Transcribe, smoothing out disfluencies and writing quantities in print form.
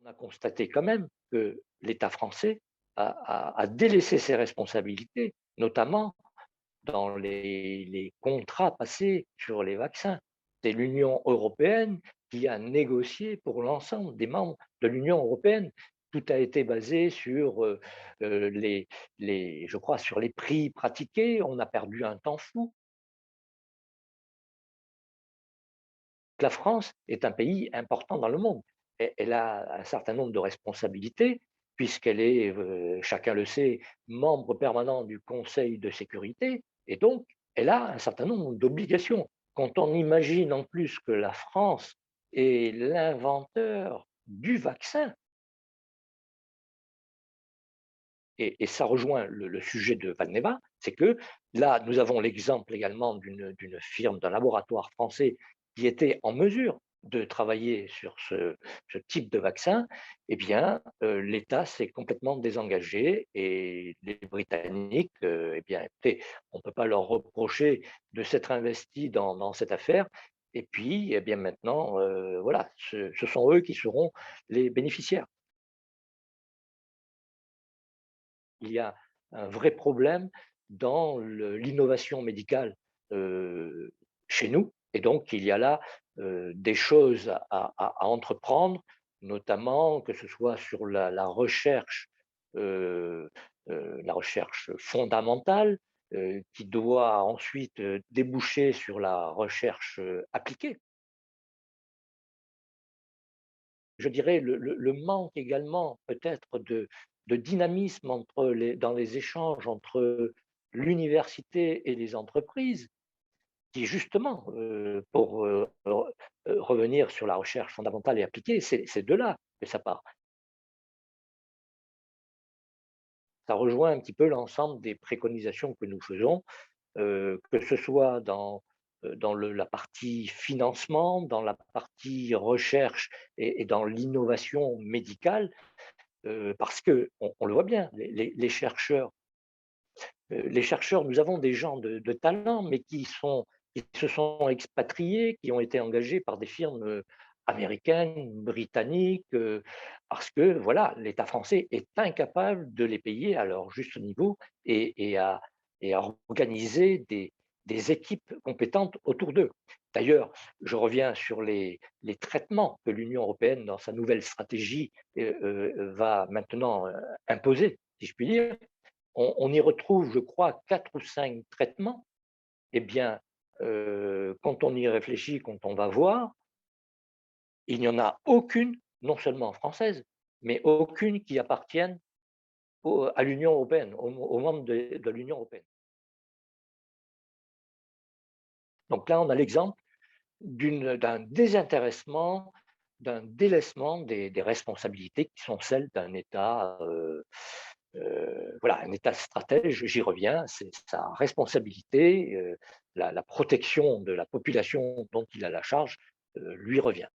On a constaté quand même que l'État français a délaissé ses responsabilités, notamment dans les contrats passés sur les vaccins. C'est l'Union européenne qui a négocié pour l'ensemble des membres de l'Union européenne. Tout a été basé sur je crois, sur les prix pratiqués. On a perdu un temps fou. La France est un pays important dans le monde. Elle a un certain nombre de responsabilités, puisqu'elle est, chacun le sait, membre permanent du Conseil de sécurité, et donc elle a un certain nombre d'obligations. Quand on imagine en plus que la France est l'inventeur du vaccin, et ça rejoint le sujet de Valneva, c'est que là, nous avons l'exemple également d'une firme, d'un laboratoire français qui était en mesure de travailler sur ce type de vaccin. Eh bien, l'État s'est complètement désengagé et les Britanniques, eh bien, écoutez, on ne peut pas leur reprocher de s'être investis dans cette affaire. Et puis, eh bien, maintenant, voilà, ce sont eux qui seront les bénéficiaires. Il y a un vrai problème dans l'innovation médicale euh, chez nous. Et donc, il y a là des choses à entreprendre, notamment que ce soit sur euh, la recherche fondamentale, qui doit ensuite déboucher sur la recherche appliquée. Je dirais le manque également peut-être de dynamisme dans les échanges entre l'université et les entreprises, qui justement, pour revenir sur la recherche fondamentale et appliquée, c'est de là que ça part. Ça rejoint un petit peu l'ensemble des préconisations que nous faisons, que ce soit dans la partie financement, dans la partie recherche et dans l'innovation médicale. Parce qu'on le voit bien, les chercheurs, nous avons des gens de talent, mais qui se sont expatriés, qui ont été engagés par des firmes américaines, britanniques, parce que voilà, l'État français est incapable de les payer à leur juste niveau et à organiser des équipes compétentes autour d'eux. D'ailleurs, je reviens sur les traitements que l'Union européenne, dans sa nouvelle stratégie, va maintenant imposer, si je puis dire. On y retrouve, je crois, 4 ou 5 traitements. Eh bien, quand on y réfléchit, quand on va voir, il n'y en a aucune, non seulement française, mais aucune qui appartienne à l'Union européenne, aux membres de l'Union européenne. Donc là, on a l'exemple d'un désintéressement, d'un délaissement des responsabilités qui sont celles d'un État, voilà, un État stratège, j'y reviens, c'est sa responsabilité, la protection de la population dont il a la charge, lui revient.